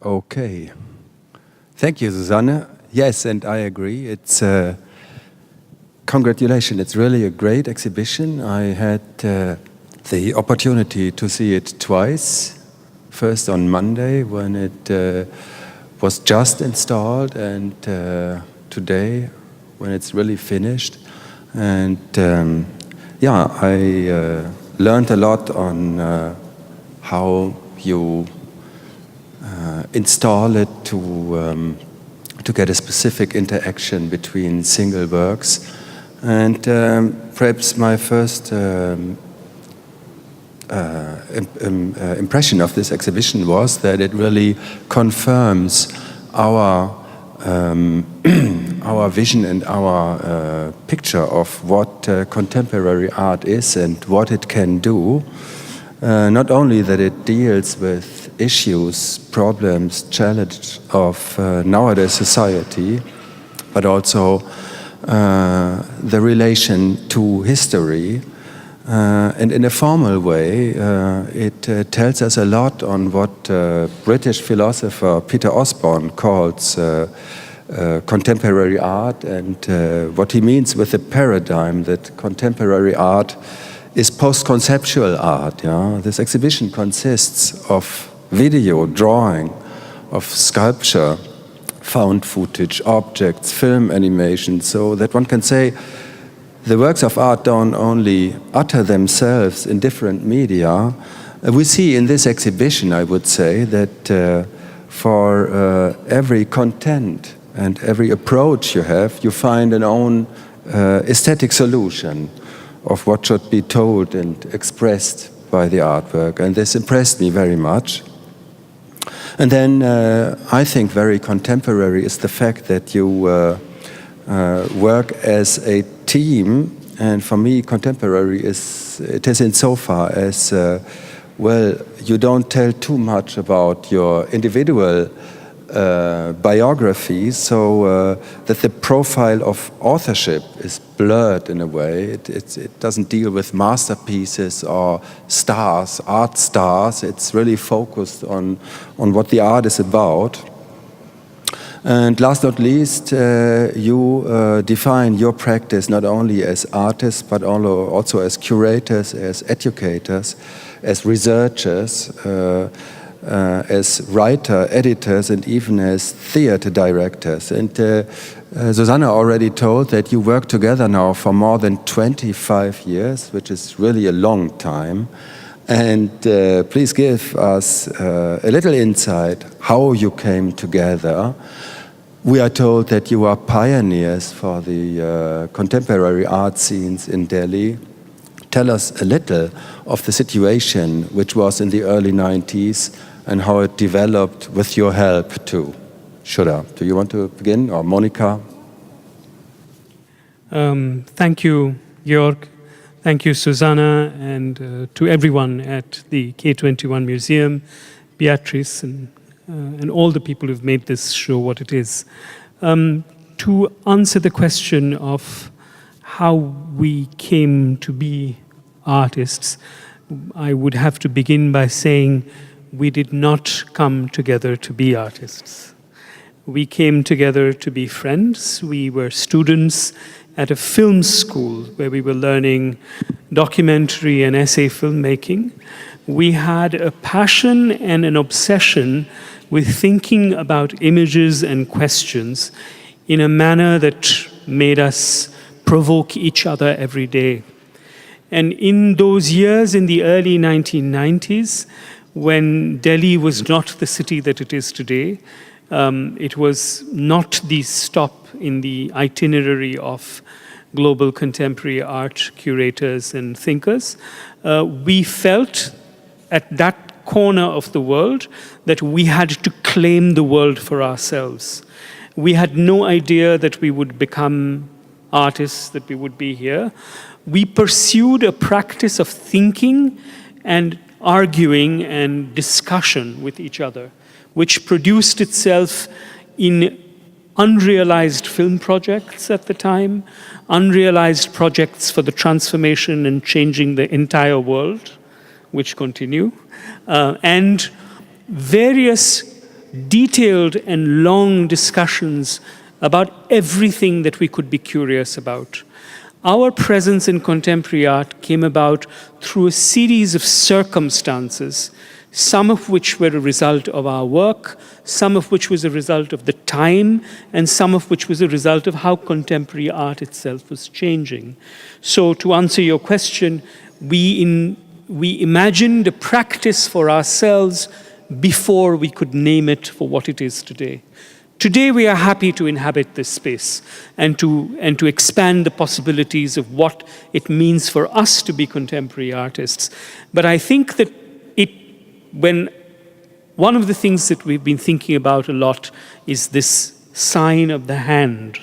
Okay. Thank you, Susanne. Yes, and I agree. It's congratulations. It's really a great exhibition. I had the opportunity to see it twice. First on Monday when it was just installed, and today when it's really finished. And yeah, I learned a lot on how you install it to get a specific interaction between single works. And perhaps my first impression of this exhibition was that it really confirms our our vision and our picture of what contemporary art is and what it can do. Not only that it deals with issues, problems, challenges of nowadays society, but also the relation to history. And in a formal way, it tells us a lot on what British philosopher Peter Osborne calls contemporary art, and what he means with the paradigm that contemporary art is post-conceptual art. Yeah? This exhibition consists of video, drawing, of sculpture, found footage, objects, film animation, so that one can say the works of art don't only utter themselves in different media. We see in this exhibition, I would say, that for every content and every approach you have, you find an own aesthetic solution of what should be told and expressed by the artwork. And this impressed me very much. And then I think very contemporary is the fact that you work as a team. And for me, contemporary is insofar as, well, you don't tell too much about your individual biographies, so that the profile of authorship is blurred in a way. It doesn't deal with masterpieces or stars, art stars. It's really focused on what the art is about. And last not least, you define your practice not only as artists, but also as curators, as educators, as researchers, as writer, editors, and even as theater directors. And Susanne already told that you work together now for more than 25 years, which is really a long time. And please give us a little insight how you came together. We are told that you are pioneers for the contemporary art scenes in Delhi. Tell us a little of the situation which was in the early 90s and how it developed with your help too. Shuddha, do you want to begin, or Monica? Thank you, Georg. Thank you, Susanna, and to everyone at the K21 Museum, Beatrice, and all the people who've made this show what it is. To answer the question of how we came to be artists, I would have to begin by saying we did not come together to be artists. We came together to be friends. We were students at a film school where we were learning documentary and essay filmmaking. We had a passion and an obsession with thinking about images and questions in a manner that made us provoke each other every day. And in those years, in the early 1990s, when Delhi was not the city that it is today, it was not the stop in the itinerary of global contemporary art curators and thinkers. We felt at that corner of the world that we had to claim the world for ourselves. We had no idea that we would become artists, that we would be here. We pursued a practice of thinking and arguing and discussion with each other, which produced itself in unrealized film projects at the time, unrealized projects for the transformation and changing the entire world, which continue, and various detailed and long discussions about everything that we could be curious about. Our presence in contemporary art came about through a series of circumstances, some of which were a result of our work, some of which was a result of the time, and some of which was a result of how contemporary art itself was changing. So to answer your question, we imagined a practice for ourselves before we could name it for what it is today. Today we are happy to inhabit this space and to expand the possibilities of what it means for us to be contemporary artists. But I think that when one of the things that we've been thinking about a lot is this sign of the hand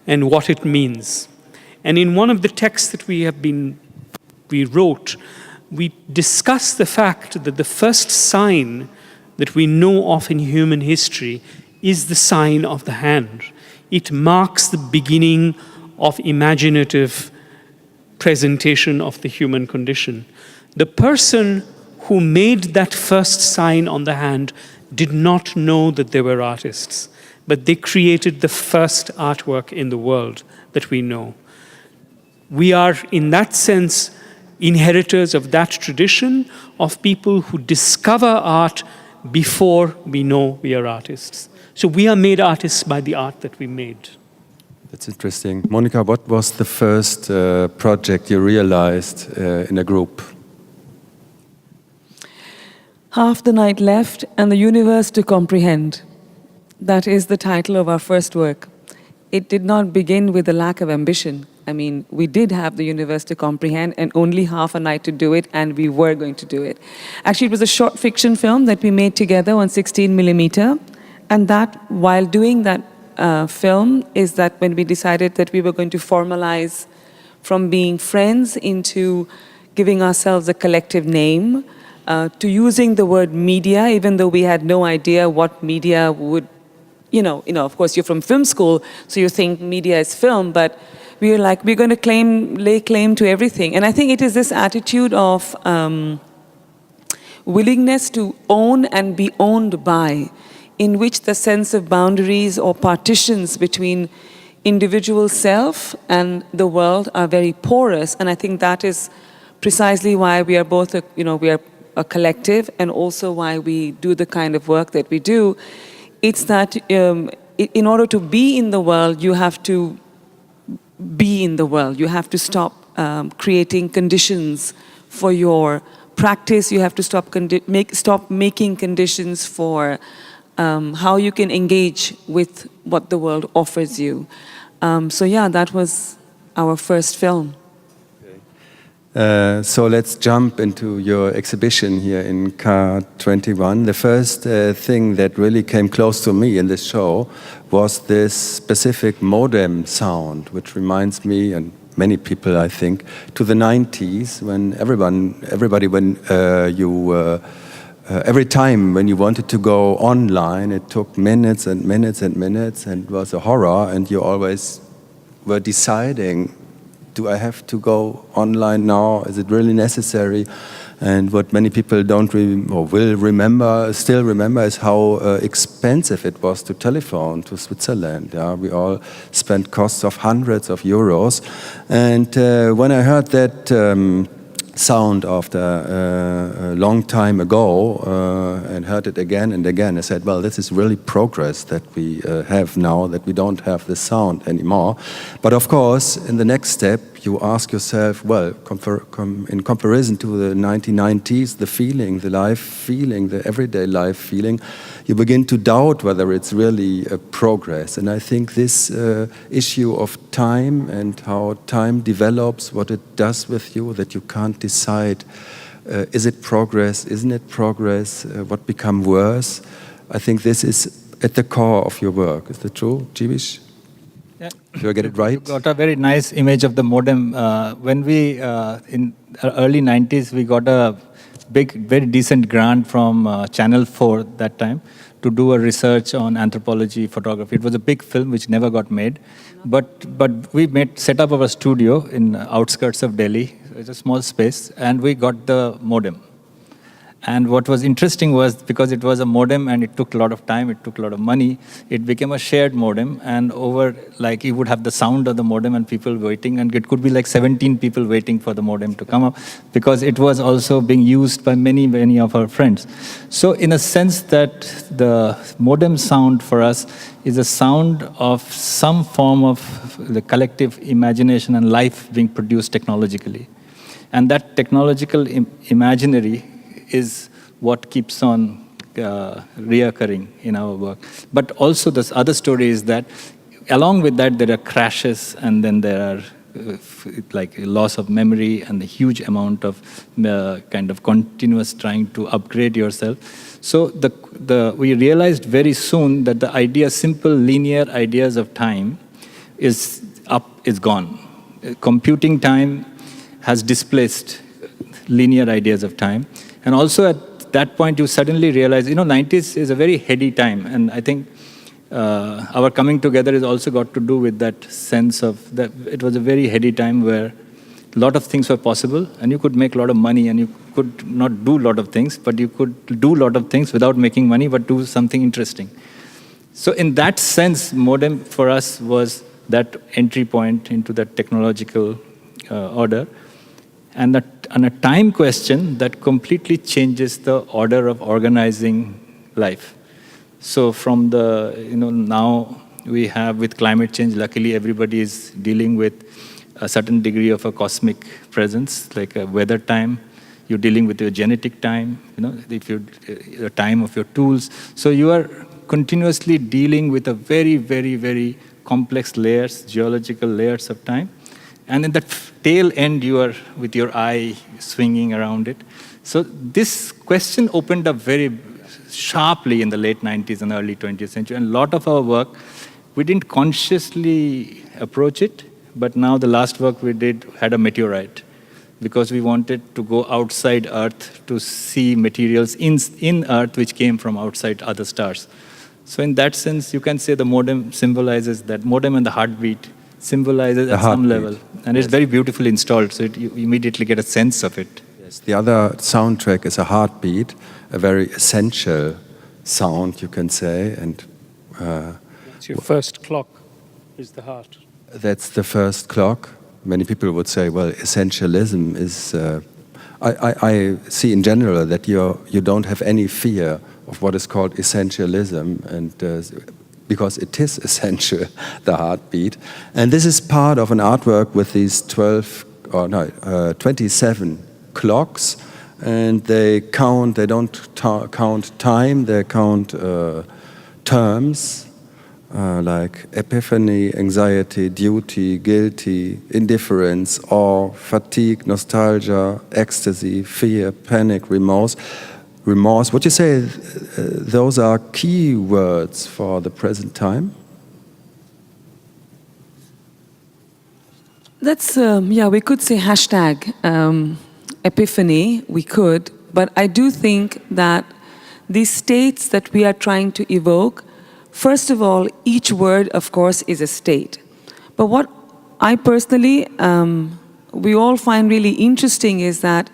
and what it means. And in one of the texts that we wrote, we discussed the fact that the first sign that we know of in human history is the sign of the hand. It marks the beginning of imaginative presentation of the human condition. The person who made that first sign on the hand did not know that they were artists, but they created the first artwork in the world that we know. We are, in that sense, inheritors of that tradition of people who discover art before we know we are artists. So we are made artists by the art that we made. That's interesting. Monica, what was the first project you realized in a group? Half the Night Left and the Universe to Comprehend. That is the title of our first work. It did not begin with a lack of ambition. I mean, we did have the universe to comprehend and only half a night to do it, and we were going to do it. Actually, it was a short fiction film that we made together on 16mm. And that, while doing that film, is that when we decided that we were going to formalize from being friends into giving ourselves a collective name, to using the word media, even though we had no idea what media would, of course you're from film school, so you think media is film, but we were like, we're going to lay claim to everything. And I think it is this attitude of willingness to own and be owned by, in which the sense of boundaries or partitions between individual self and the world are very porous. And I think that is precisely why we are both, we are a collective, and also why we do the kind of work that we do. It's that in order to be in the world, you have to be in the world. You have to stop creating conditions for your practice. You have to stop making conditions for how you can engage with what the world offers you. So yeah, that was our first film. So let's jump into your exhibition here in Car 21. The first thing that really came close to me in this show was this specific modem sound, which reminds me, and many people I think, to the 90s when every time when you wanted to go online, it took minutes and minutes and minutes, and it was a horror, and you always were deciding, do I have to go online now? Is it really necessary? And what many people will remember, still remember, is how expensive it was to telephone to Switzerland. Yeah? We all spent costs of hundreds of euros. And when I heard that sound after a long time ago and heard it again and again, I said, well, this is really progress that we have now, that we don't have this sound anymore. But of course, in the next step, you ask yourself, well, in comparison to the 1990s, the feeling, the life feeling, the everyday life feeling, you begin to doubt whether it's really a progress. And I think this issue of time and how time develops, what it does with you, that you can't decide, is it progress, isn't it progress, what become worse? I think this is at the core of your work. Is that true, Jeebesh? Yeah. Do I get it right? You got a very nice image of the modem. When we, in early 90s, we got a big, very decent grant from Channel 4 that time to do a research on anthropology, photography. It was a big film which never got made. But we set up our studio in outskirts of Delhi. It's a small space, and we got the modem. And what was interesting was, because it was a modem and it took a lot of time, it took a lot of money, it became a shared modem. And over, like, you would have the sound of the modem and people waiting, and it could be like 17 people waiting for the modem to come up, because it was also being used by many, many of our friends. So in a sense that the modem sound for us is a sound of some form of the collective imagination and life being produced technologically. And that technological imaginary is what keeps on reoccurring in our work. But also this other story is that along with that there are crashes, and then there are like loss of memory and a huge amount of kind of continuous trying to upgrade yourself. So we realized very soon that the idea, simple linear ideas of time is gone. Computing time has displaced linear ideas of time. And also at that point, you suddenly realize, 90s is a very heady time. And I think our coming together has also got to do with that sense of that it was a very heady time where a lot of things were possible, and you could make a lot of money, and you could not do a lot of things, but you could do a lot of things without making money, but do something interesting. So in that sense, modem for us was that entry point into that technological order. And a time question that completely changes the order of organizing life. So from now we have with climate change, luckily everybody is dealing with a certain degree of a cosmic presence, like a weather time. You're dealing with your genetic time, the time of your tools. So you are continuously dealing with a very, very, very complex layers, geological layers of time. And in the tail end, you are with your eye swinging around it. So this question opened up very sharply in the late 90s and early 20th century. And a lot of our work, we didn't consciously approach it, but now the last work we did had a meteorite, because we wanted to go outside Earth to see materials in Earth which came from outside other stars. So in that sense, you can say the modem symbolizes that. Modem and the heartbeat symbolizes at some level. And it's very beautifully installed, so you immediately get a sense of it. Yes, the other soundtrack is a heartbeat, a very essential sound, you can say. And it's your first clock, is the heart. That's the first clock. Many people would say, well, essentialism is... I see in general that you don't have any fear of what is called essentialism, and because it is essential, the heartbeat. And this is part of an artwork with these 27 clocks, and they don't count time, they count terms, like epiphany, anxiety, duty, guilty, indifference, awe, fatigue, nostalgia, ecstasy, fear, panic, remorse. Would you say those are key words for the present time? That's, we could say hashtag epiphany, we could, but I do think that these states that we are trying to evoke, first of all, each word, of course, is a state. But what I personally, we all find really interesting is that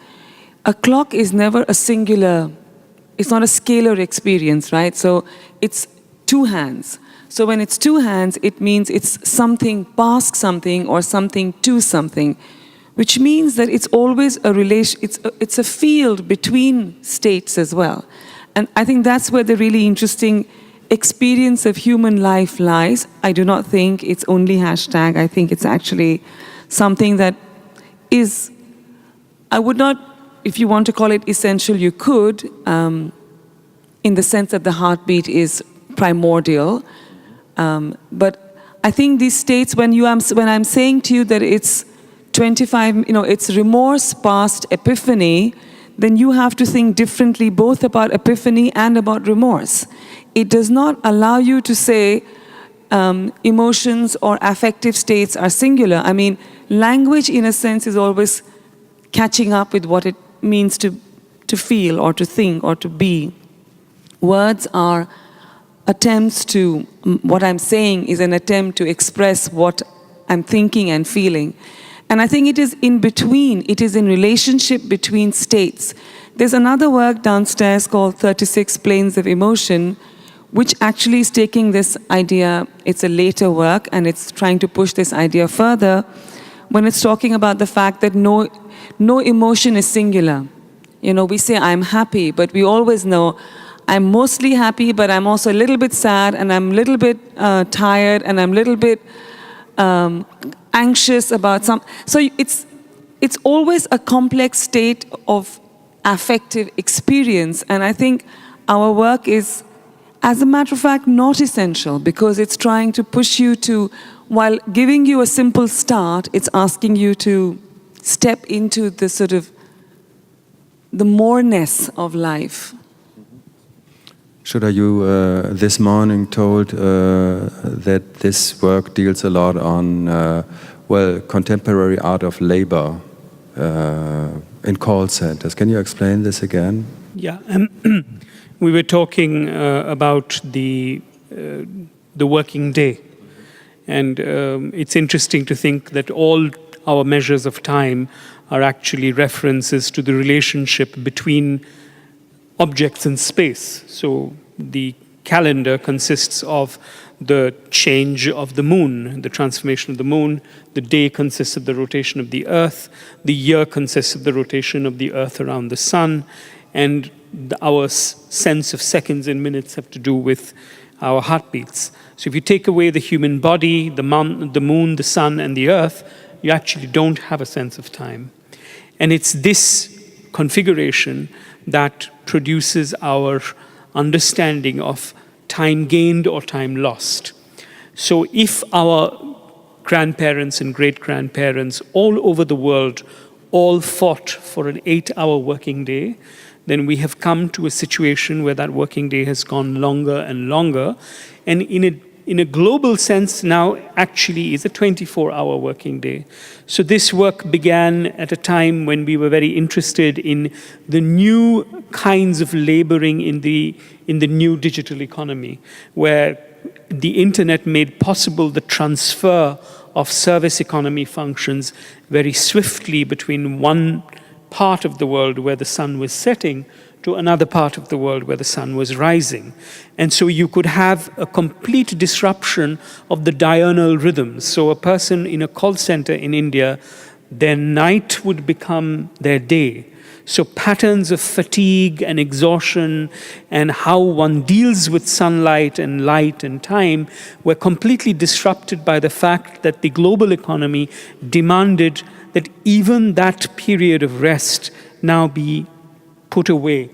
a clock is never a singular, it's not a scalar experience, right? So it's two hands. So when it's two hands, it means it's something past something or something to something, which means that it's always a relation, it's a field between states as well. And I think that's where the really interesting experience of human life lies. I do not think it's only hashtag. I think it's actually something that is, I would not, if you want to call it essential, you could, in the sense that the heartbeat is primordial. But I think these states, when I'm saying to you that it's 25, it's remorse past epiphany, then you have to think differently both about epiphany and about remorse. It does not allow you to say emotions or affective states are singular. I mean, language in a sense is always catching up with what it means to feel or to think or to be. Words are attempts to, what I'm saying is an attempt to express what I'm thinking and feeling. And I think it is in between, it is in relationship between states There's another work downstairs called 36 Planes of Emotion, which actually is taking this idea, it's a later work, and it's trying to push this idea further when it's talking about the fact that no emotion is singular. You know, we say, I'm happy, but we always know I'm mostly happy, but I'm also a little bit sad, and I'm a little bit tired, and I'm a little bit anxious about some. So it's always a complex state of affective experience, and I think our work is, as a matter of fact, not essential, because it's trying to push you to, while giving you a simple start, it's asking you to step into the sort of the moreness of life. Shuddha, you this morning told that this work deals a lot on, contemporary art of labor in call centers. Can you explain this again? Yeah, we were talking about the working day. And it's interesting to think that all our measures of time are actually references to the relationship between objects in space. So the calendar consists of the change of the moon, the transformation of the moon. The day consists of the rotation of the earth. The year consists of the rotation of the earth around the sun. And our sense of seconds and minutes have to do with our heartbeats. So if you take away the human body, the moon, the sun, and the earth, you actually don't have a sense of time. And it's this configuration that produces our understanding of time gained or time lost. So if our grandparents and great-grandparents all over the world all fought for an 8-hour working day, then we have come to a situation where that working day has gone longer and longer. And in a global sense now actually is a 24-hour working day. So this work began at a time when we were very interested in the new kinds of laboring in the new digital economy, where the internet made possible the transfer of service economy functions very swiftly between one part of the world where the sun was setting to another part of the world where the sun was rising. And so you could have a complete disruption of the diurnal rhythms. So a person in a call center in India, their night would become their day. So patterns of fatigue and exhaustion and how one deals with sunlight and light and time were completely disrupted by the fact that the global economy demanded that even that period of rest now be put away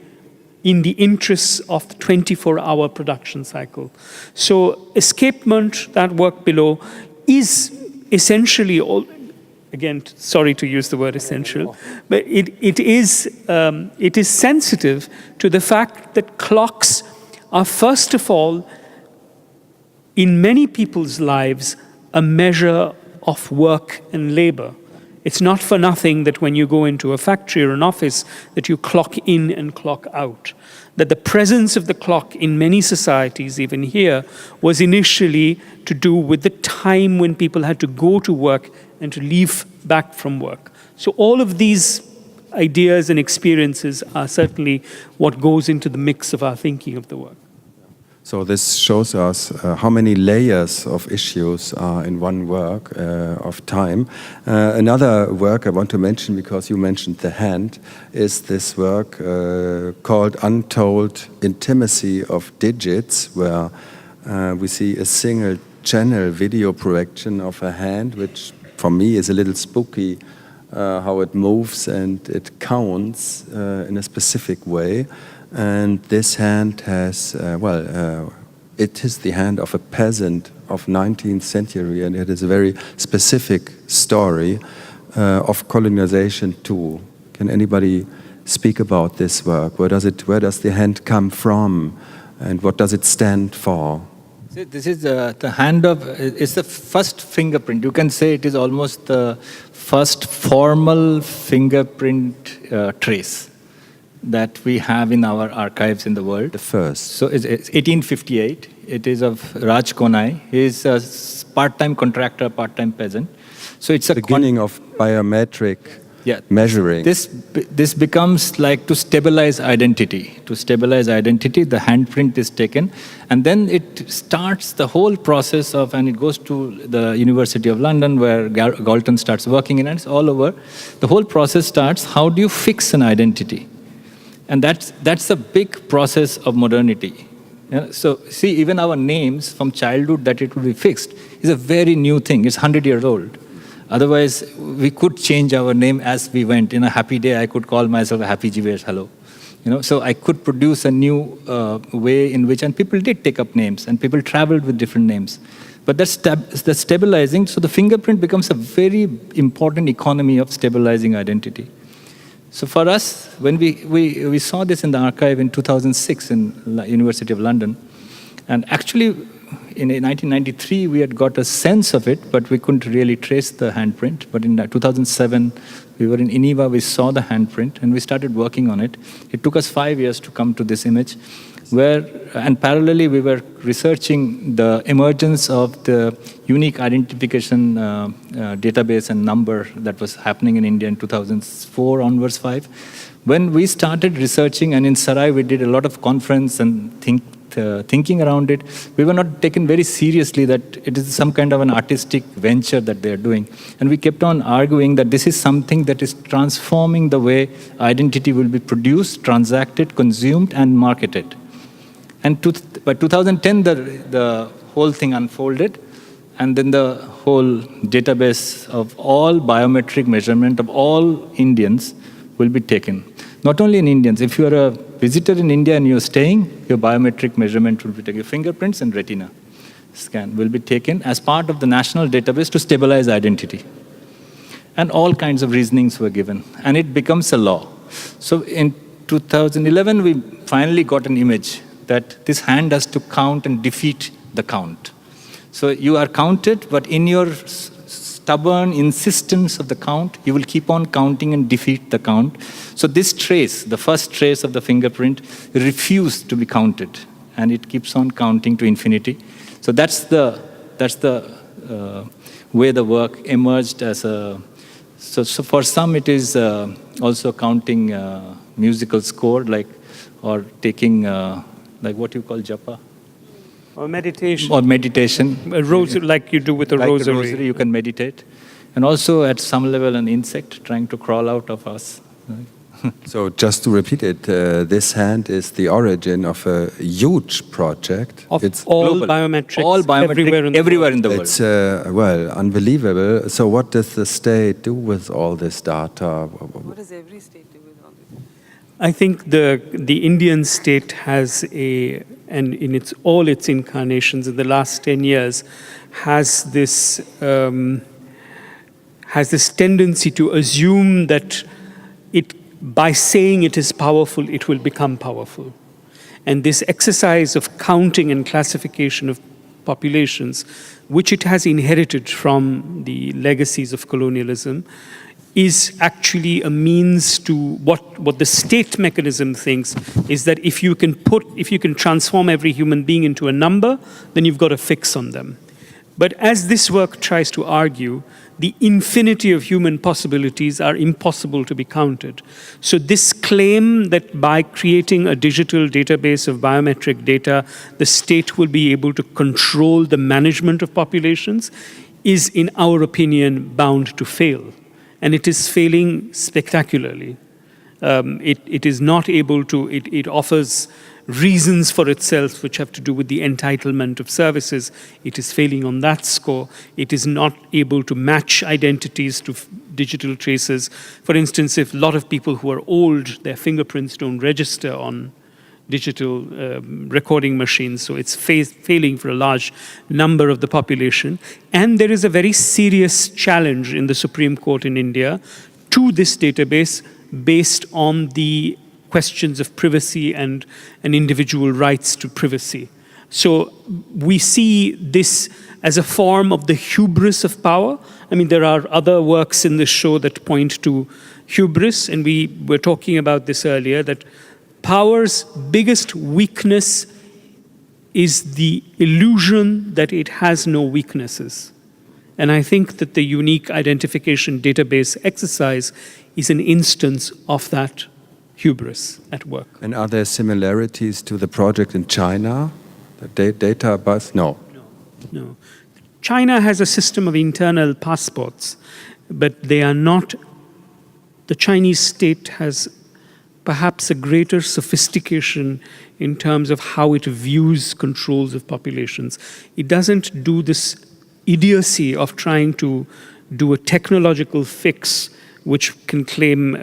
in the interests of the 24-hour production cycle. So escapement, that work below, is essentially all, again, sorry to use the word essential, but it is sensitive to the fact that clocks are, first of all, in many people's lives, a measure of work and labor. It's not for nothing that when you go into a factory or an office that you clock in and clock out. That the presence of the clock in many societies, even here, was initially to do with the time when people had to go to work and to leave back from work. So all of these ideas and experiences are certainly what goes into the mix of our thinking of the work. So this shows us how many layers of issues are in one work of time. Another work I want to mention, because you mentioned the hand, is this work called Untold Intimacy of Digits, where we see a single channel video projection of a hand, which for me is a little spooky, how it moves and it counts in a specific way. And this hand has, it is the hand of a peasant of 19th century, and it is a very specific story of colonization too. Can anybody speak about this work? Where does the hand come from, and what does it stand for? This is the hand of, it's the first fingerprint. You can say it is almost the first formal fingerprint trace that we have in our archives in the world. The first. So it's 1858. It is of Raj Konai. He is a part-time contractor, part-time peasant. So it's a beginning of biometric measuring. This becomes like to stabilize identity. To stabilize identity, the handprint is taken, and then it starts the whole process of, and it goes to the University of London where Galton starts working in, and it's all over. The whole process starts, how do you fix an identity? And that's a big process of modernity. So see, even our names from childhood, that it will be fixed, is a very new thing. It's 100 years old. Otherwise, we could change our name as we went. In a happy day, I could call myself a Happy Jeebesh, hello. So I could produce a new way in which, and people did take up names, and people traveled with different names. But that's stabilizing, so the fingerprint becomes a very important economy of stabilizing identity. So for us, when we saw this in the archive in 2006 in University of London, and actually, in 1993, we had got a sense of it, but we couldn't really trace the handprint. But in 2007, we were in Geneva, we saw the handprint, and we started working on it. It took us 5 years to come to this image, and parallelly, we were researching the emergence of the unique identification database and number that was happening in India in 2004 onwards, 5. When we started researching, and in Sarai, we did a lot of conference and thinking around it, we were not taken very seriously that it is some kind of an artistic venture that they are doing. And we kept on arguing that this is something that is transforming the way identity will be produced, transacted, consumed, and marketed. And by 2010, the whole thing unfolded, and then the whole database of all biometric measurement of all Indians will be taken. Not only in Indians, if you are a visitor in India and you're staying, your biometric measurement will be taken. Your fingerprints and retina scan will be taken as part of the national database to stabilize identity. And all kinds of reasonings were given, and it becomes a law. So in 2011, we finally got an image that this hand has to count and defeat the count. So you are counted, but in your stubborn insistence of the count, you will keep on counting and defeat the count. So this trace, the first trace of the fingerprint, refused to be counted, and it keeps on counting to infinity. So that's the way the work emerged as a. So for some, it is also counting musical score, or taking like what you call japa. Or meditation. Or meditation. A rosary, like you do with a rosary. Like a rosary, you can meditate. And also, at some level, an insect trying to crawl out of us. So just to repeat it, this hand is the origin of a huge project. It's all global. Biometrics, all biometric everywhere in the world. It's, unbelievable. So what does the state do with all this data? What does every state do with all this? I think the Indian state has and in all its incarnations in the last 10 years, has this tendency to assume that by saying it is powerful, it will become powerful. And this exercise of counting and classification of populations, which it has inherited from the legacies of colonialism, is actually a means to what the state mechanism thinks is that if you can transform every human being into a number, then you've got a fix on them. But as this work tries to argue, the infinity of human possibilities are impossible to be counted. So this claim that by creating a digital database of biometric data, the state will be able to control the management of populations is, in our opinion, bound to fail. And it is failing spectacularly. It is not able to, it offers reasons for itself which have to do with the entitlement of services. It is failing on that score. It is not able to match identities to digital traces. For instance, if a lot of people who are old, their fingerprints don't register on digital recording machines, so it's failing for a large number of the population. And there is a very serious challenge in the Supreme Court in India to this database based on the questions of privacy and individual rights to privacy. So we see this as a form of the hubris of power. I mean, there are other works in this show that point to hubris, and we were talking about this earlier, that power's biggest weakness is the illusion that it has no weaknesses. And I think that the unique identification database exercise is an instance of that hubris at work. And are there similarities to the project in China? The data bus? No. No. China has a system of internal passports, but they are not. The Chinese state has perhaps a greater sophistication in terms of how it views controls of populations. It doesn't do this idiocy of trying to do a technological fix which can claim,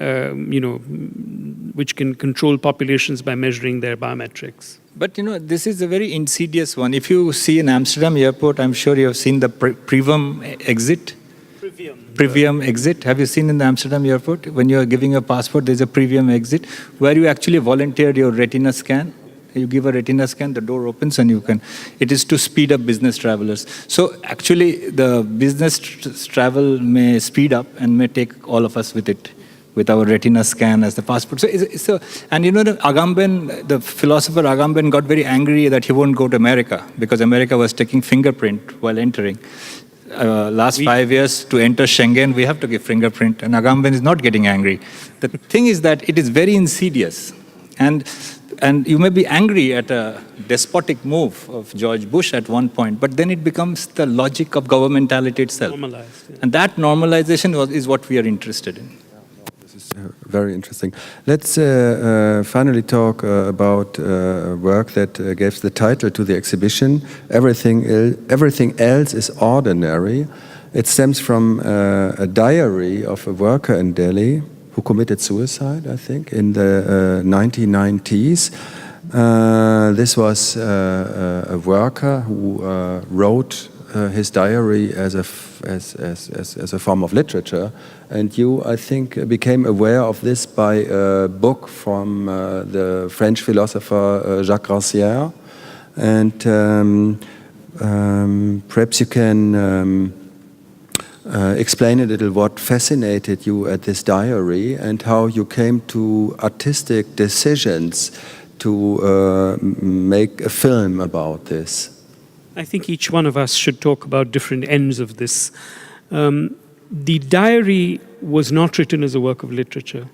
which can control populations by measuring their biometrics. But this is a very insidious one. If you see in Amsterdam airport, I'm sure you have seen the Privum exit. Privium exit. Have you seen in the Amsterdam airport? When you are giving a passport, there's a Privium exit where you actually volunteer your retina scan. You give a retina scan, the door opens and you can. It is to speed up business travelers. So actually the business travel may speed up and may take all of us with it, with our retina scan as the passport. And the Agamben, the philosopher Agamben got very angry that he won't go to America because America was taking fingerprint while entering. Last 5 years to enter Schengen, we have to give fingerprint, and Agamben is not getting angry. The thing is that it is very insidious. And you may be angry at a despotic move of George Bush at one point, but then it becomes the logic of governmentality itself. Normalized, yeah. And that normalization is what we are interested in. This is very interesting. Let's finally talk about work that gave the title to the exhibition, Everything Else is Ordinary. It stems from a diary of a worker in Delhi who committed suicide, I think, in the 1990s. This was a worker who wrote his diary as a form of literature, and you, I think, became aware of this by a book from the French philosopher Jacques Rancière, and perhaps you can explain a little what fascinated you at this diary and how you came to artistic decisions to make a film about this. I think each one of us should talk about different ends of this. The diary was not written as a work of literature.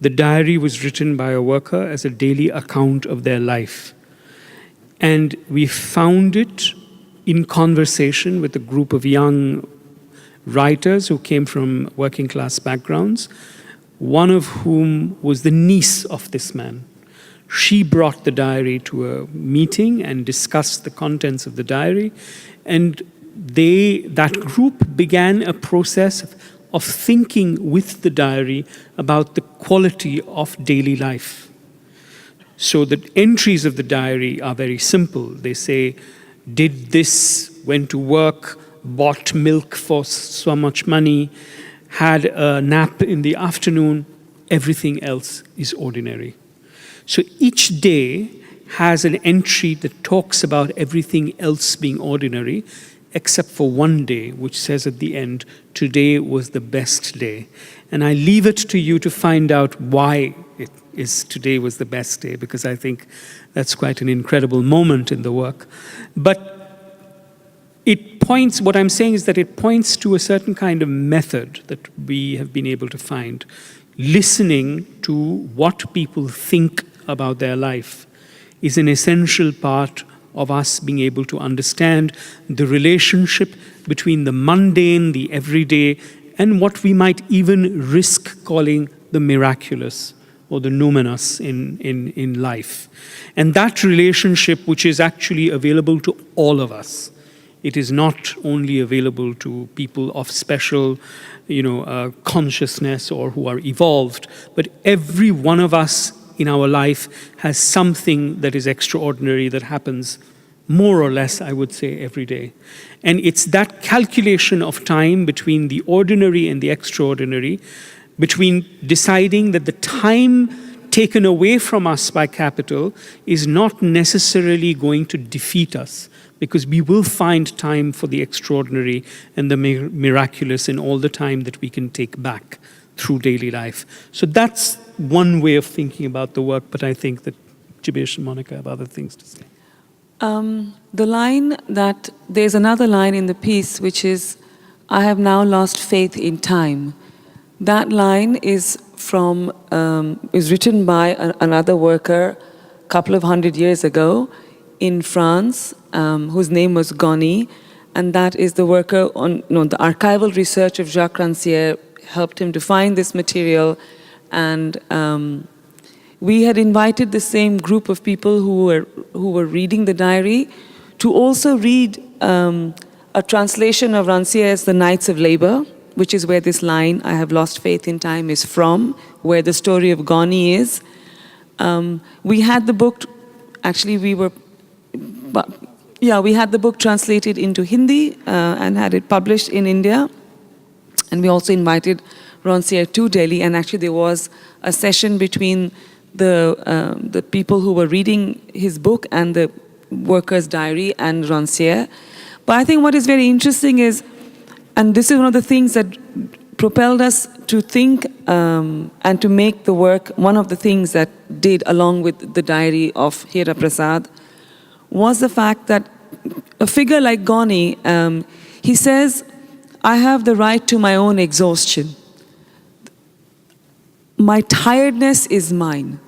The diary was written by a worker as a daily account of their life. And we found it in conversation with a group of young writers who came from working class backgrounds, one of whom was the niece of this man. She brought the diary to a meeting and discussed the contents of the diary, and that group began a process of thinking with the diary about the quality of daily life. So the entries of the diary are very simple. They say, did this, went to work, bought milk for so much money, had a nap in the afternoon, everything else is ordinary. So each day has an entry that talks about everything else being ordinary, except for one day, which says at the end, today was the best day. And I leave it to you to find out why it is today was the best day, because I think that's quite an incredible moment in the work. But what I'm saying is that it points to a certain kind of method that we have been able to find, listening to what people think about their life is an essential part of us being able to understand the relationship between the mundane, the everyday, and what we might even risk calling the miraculous or the numinous in life. And that relationship, which is actually available to all of us. It is not only available to people of special, consciousness or who are evolved, but every one of us in our life has something that is extraordinary that happens more or less, I would say, every day. And it's that calculation of time between the ordinary and the extraordinary, between deciding that the time taken away from us by capital is not necessarily going to defeat us, because we will find time for the extraordinary and the miraculous in all the time that we can take back through daily life. So that's one way of thinking about the work, but I think that Jeebesh and Monica have other things to say. There's another line in the piece which is, I have now lost faith in time. That line is written by another worker a couple of 100 years ago in France, whose name was Goni, and that is the worker on the archival research of Jacques Rancière helped him to find this material, and we had invited the same group of people who were reading the diary to also read a translation of Rancière's The Nights of Labor, which is where this line, "I have lost faith in time," is from, where the story of Goni is. We had the book, we had the book translated into Hindi and had it published in India. And we also invited Rancière to Delhi, and actually there was a session between the people who were reading his book and the worker's diary and Rancière. But I think what is very interesting is, and this is one of the things that propelled us to think and to make the work, one of the things that did, along with the diary of Hira Prasad, was the fact that a figure like Goni, he says, "I have the right to my own exhaustion. My tiredness is mine.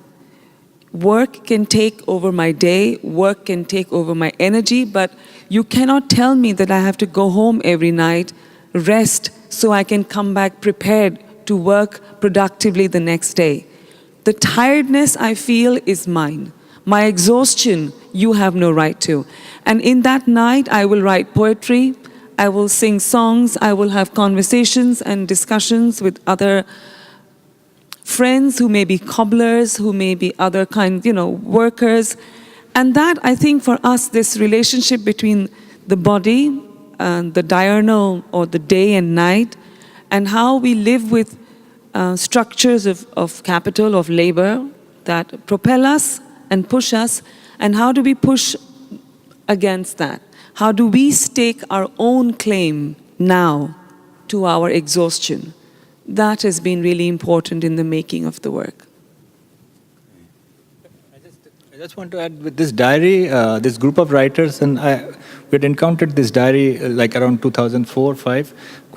Work can take over my day, work can take over my energy, but you cannot tell me that I have to go home every night, rest, so I can come back prepared to work productively the next day. The tiredness I feel is mine. My exhaustion, you have no right to. And in that night, I will write poetry, I will sing songs, I will have conversations and discussions with other friends who may be cobblers, who may be other kind, workers. And that, I think, for us, this relationship between the body, the diurnal or the day and night, and how we live with structures of capital, of labor that propel us and push us, and how do we push against that? How do we stake our own claim now to our exhaustion? That has been really important in the making of the work. I just want to add, with this diary, this group of writers, and we had encountered this diary like around 2004-05,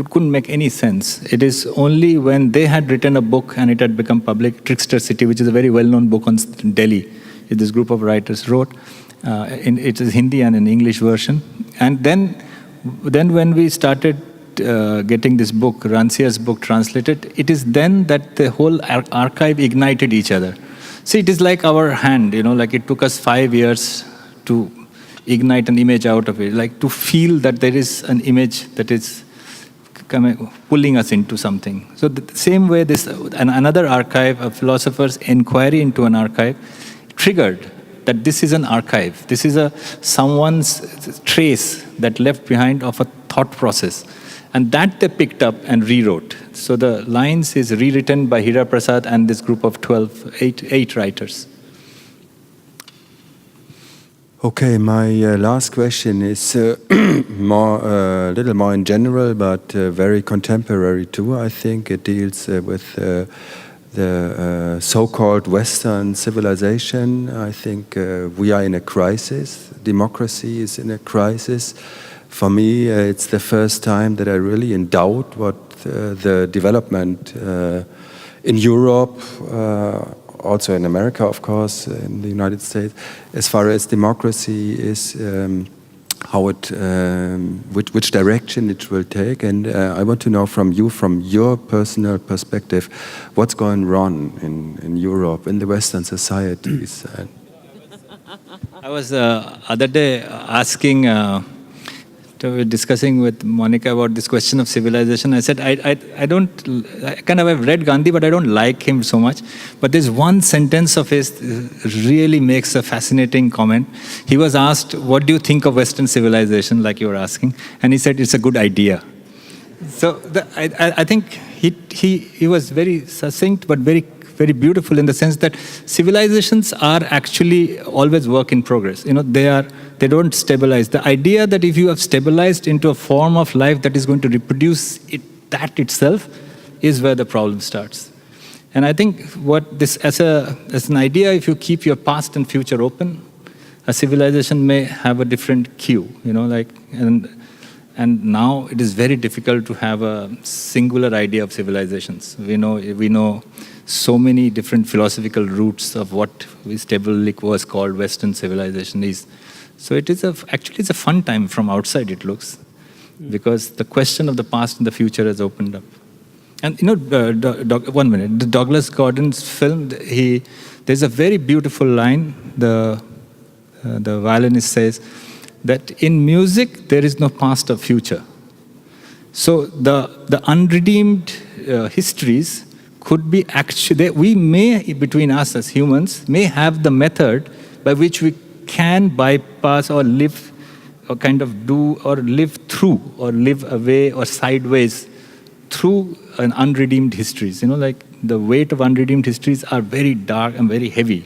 couldn't make any sense. It is only when they had written a book and it had become public, Trickster City, which is a very well-known book on Delhi, this group of writers wrote. It is Hindi and an English version. And then when we started getting this book, Rancière's book, translated, it is then that the whole archive ignited each other. See, it is like our hand, like it took us 5 years to ignite an image out of it, like to feel that there is an image that is pulling us into something. So the same way, another archive, a philosopher's enquiry into an archive, triggered that this is an archive. This is someone's trace that left behind of a thought process. And that they picked up and rewrote. So the lines is rewritten by Hira Prasad and this group of eight writers. Okay, my last question is a little more in general, but very contemporary too. I think it deals with the so-called Western civilization. I think we are in a crisis. Democracy is in a crisis. For me, it's the first time that I really in doubt what the development in Europe, also in America, of course, in the United States, as far as democracy is, how it, which direction it will take. And I want to know from you, from your personal perspective, what's going wrong in Europe, in the Western societies. I was other day asking, discussing with Monica about this question of civilization. I said, I kind of have read Gandhi, but I don't like him so much. But there's one sentence of his really makes a fascinating comment. He was asked, what do you think of Western civilization, like you were asking? And he said, it's a good idea. So I think he was very succinct, but very beautiful in the sense that civilizations are actually always work in progress. They don't stabilize. The idea that if you have stabilized into a form of life that is going to reproduce that itself is where the problem starts. And I think what this as an idea, if you keep your past and future open, a civilization may have a different cue. And now it is very difficult to have a singular idea of civilizations. We know so many different philosophical roots of what Stabile was called Western civilization is. So actually it's a fun time from outside, it looks, because the question of the past and the future has opened up. And 1 minute, the Douglas Gordon's film, there's a very beautiful line. The violinist says that in music there is no past or future. So the unredeemed histories could be actually, we may, between us as humans, may have the method by which we can bypass or live or kind of do or live through or live away or sideways through an unredeemed histories. Like the weight of unredeemed histories are very dark and very heavy.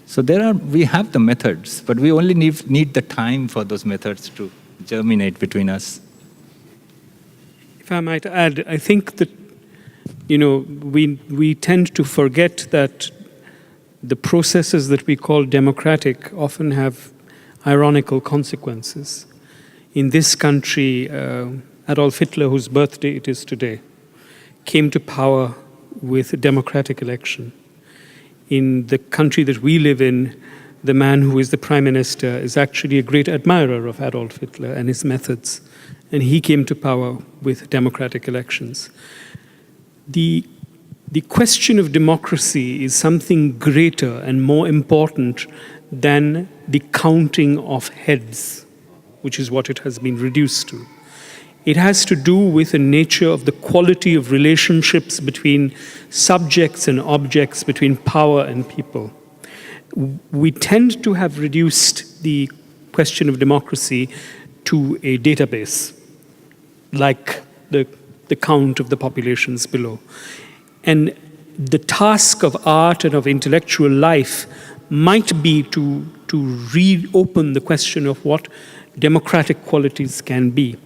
So we have the methods, but we only need the time for those methods to germinate between us. If I might add, I think that, we tend to forget that the processes that we call democratic often have ironical consequences. In this country, Adolf Hitler, whose birthday it is today, came to power with a democratic election. In the country that we live in, the man who is the prime minister is actually a great admirer of Adolf Hitler and his methods, and he came to power with democratic elections. The question of democracy is something greater and more important than the counting of heads, which is what it has been reduced to. It has to do with the nature of the quality of relationships between subjects and objects, between power and people. We tend to have reduced the question of democracy to a database, like the count of the populations below. And the task of art and of intellectual life might be to reopen the question of what democratic qualities can be.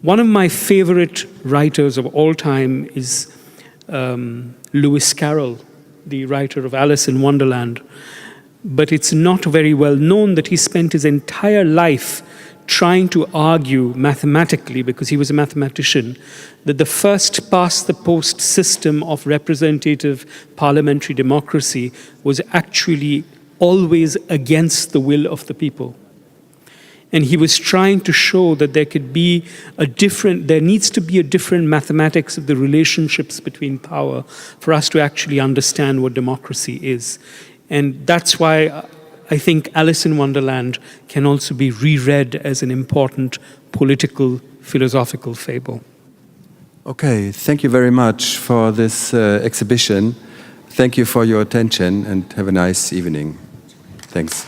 One of my favorite writers of all time is Lewis Carroll, the writer of Alice in Wonderland. But it's not very well known that he spent his entire life trying to argue mathematically, because he was a mathematician, that the first past-the-post system of representative parliamentary democracy was actually always against the will of the people. And he was trying to show that there needs to be a different mathematics of the relationships between power for us to actually understand what democracy is. And that's why I think Alice in Wonderland can also be reread as an important political, philosophical fable. Okay, thank you very much for this exhibition. Thank you for your attention and have a nice evening. Thanks.